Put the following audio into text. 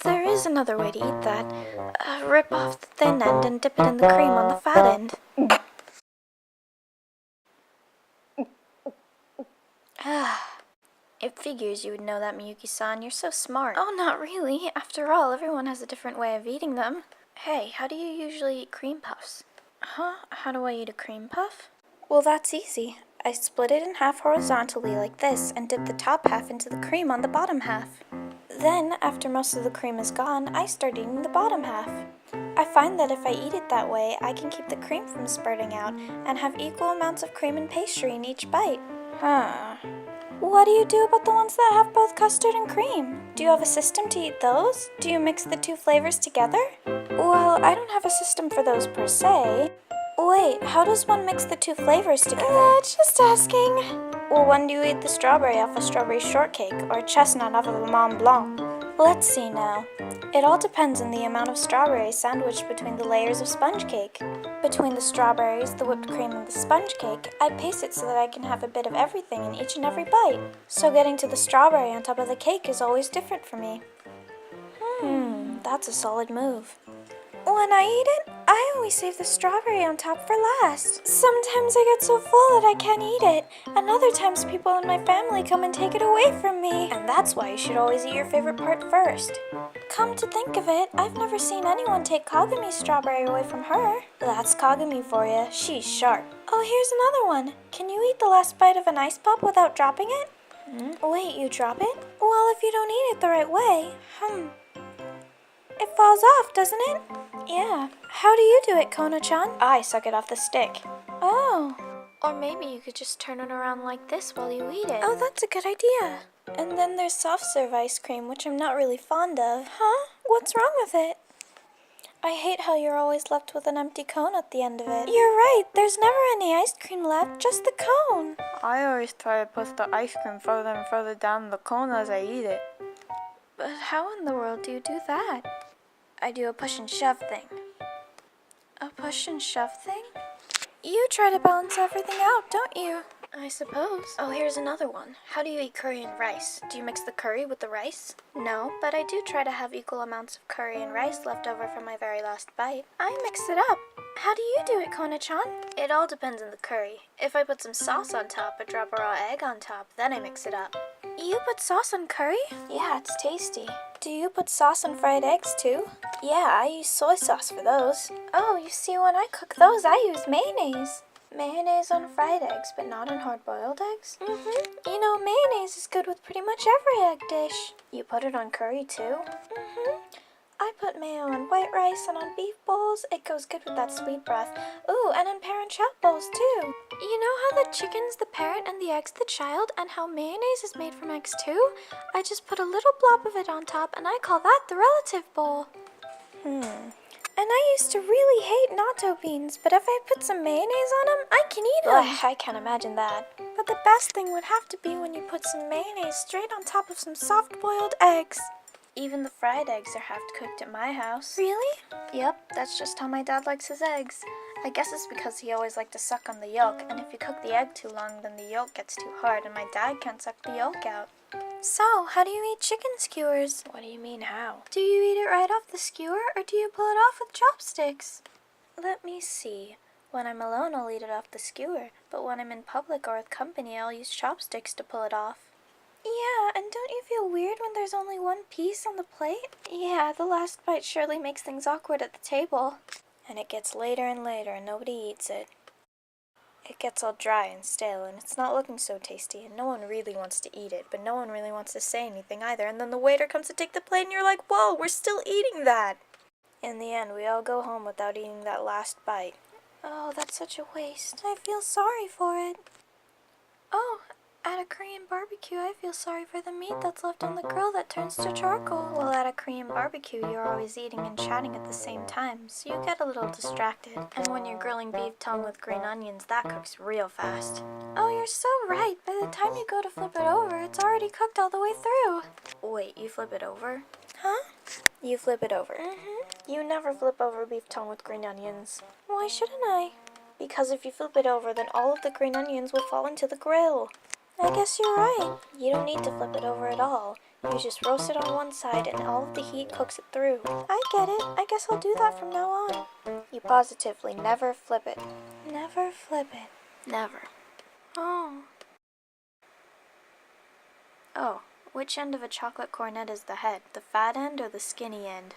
There is another way to eat that. Rip off the thin end and dip it in the cream on the fat end. It figures you would know that, Miyuki-san. You're so smart. Oh, not really. After all, everyone has a different way of eating them. Hey, how do you usually eat cream puffs? Huh? How do I eat a cream puff? Well, that's easy. I split it in half horizontally like this and dip the top half into the cream on the bottom half. Then, after most of the cream is gone, I start eating the bottom half. I find that if I eat it that way, I can keep the cream from spurting out and have equal amounts of cream and pastry in each bite. Huh. What do you do about the ones that have both custard and cream? Do you have a system to eat those? Do you mix the two flavors together? Well, I don't have a system for those per se. Wait, how does one mix the two flavors together? Just asking. Well, when do you eat the strawberry off a strawberry shortcake or a chestnut off of a Mont Blanc? Let's see now. It all depends on the amount of strawberries sandwiched between the layers of sponge cake. Between the strawberries, the whipped cream, and the sponge cake, I paste it so that I can have a bit of everything in each and every bite. So getting to the strawberry on top of the cake is always different for me. That's a solid move. When I eat it, I always save the strawberry on top for last. Sometimes I get so full that I can't eat it, and other times people in my family come and take it away from me. And that's why you should always eat your favorite part first. Come to think of it, I've never seen anyone take Kagami's strawberry away from her. That's Kagami for you. She's sharp. Oh, here's another one. Can you eat the last bite of an ice pop without dropping it? Wait, you drop it? Well, if you don't eat it the right way, it falls off, doesn't it? Yeah. How do you do it, Kona-chan? I suck it off the stick. Oh. Or maybe you could just turn it around like this while you eat it. Oh, that's a good idea. And then there's soft serve ice cream, which I'm not really fond of. Huh? What's wrong with it? I hate how you're always left with an empty cone at the end of it. You're right. There's never any ice cream left, just the cone. I always try to push the ice cream further and further down the cone as I eat it. But how in the world do you do that? I do a push and shove thing. A push and shove thing? You try to balance everything out, don't you? I suppose. Oh, here's another one. How do you eat curry and rice? Do you mix the curry with the rice? No, but I do try to have equal amounts of curry and rice left over from my very last bite. I mix it up. How do you do it, Kona-chan? It all depends on the curry. If I put some sauce on top or drop a raw egg on top, then I mix it up. You put sauce on curry? Yeah, it's tasty. Do you put sauce on fried eggs too? Yeah, I use soy sauce for those. Oh, you see, when I cook those, I use mayonnaise. Mayonnaise on fried eggs, but not on hard-boiled eggs? You know, mayonnaise is good with pretty much every egg dish. You put it on curry too? I put mayo on white rice and on beef bowls. It goes good with that sweet broth. Ooh, and on parent child bowls too. You know how the chicken's the parent and the egg's the child, and how mayonnaise is made from eggs too? I just put a little blob of it on top, and I call that the relative bowl. And I used to really hate natto beans, but if I put some mayonnaise on them, I can eat them. Ugh, I can't imagine that. But the best thing would have to be when you put some mayonnaise straight on top of some soft-boiled eggs. Even the fried eggs are half-cooked at my house. Really? Yep, that's just how my dad likes his eggs. I guess it's because he always liked to suck on the yolk, and if you cook the egg too long, then the yolk gets too hard, and my dad can't suck the yolk out. So, how do you eat chicken skewers? What do you mean, how? Do you eat it right off the skewer, or do you pull it off with chopsticks? Let me see. When I'm alone, I'll eat it off the skewer, but when I'm in public or with company, I'll use chopsticks to pull it off. Yeah, and don't you feel weird when there's only one piece on the plate? Yeah, the last bite surely makes things awkward at the table. And it gets later and later and nobody eats it. It gets all dry and stale and it's not looking so tasty and no one really wants to eat it, but no one really wants to say anything either, and then the waiter comes to take the plate and you're like, whoa, we're still eating that! In the end, we all go home without eating that last bite. Oh, that's such a waste. I feel sorry for it. Oh, at a Korean barbecue, I feel sorry for the meat that's left on the grill that turns to charcoal. Well, at a Korean barbecue, you're always eating and chatting at the same time, so you get a little distracted. And when you're grilling beef tongue with green onions, that cooks real fast. Oh, you're so right. By the time you go to flip it over, it's already cooked all the way through. Wait, you flip it over? Huh? You flip it over. You never flip over beef tongue with green onions. Why shouldn't I? Because if you flip it over, then all of the green onions will fall into the grill. I guess you're right. You don't need to flip it over at all. You just roast it on one side and all of the heat cooks it through. I get it. I guess I'll do that from now on. You positively never flip it. Never flip it. Never. Oh. Oh, which end of a chocolate cornet is the head? The fat end or the skinny end?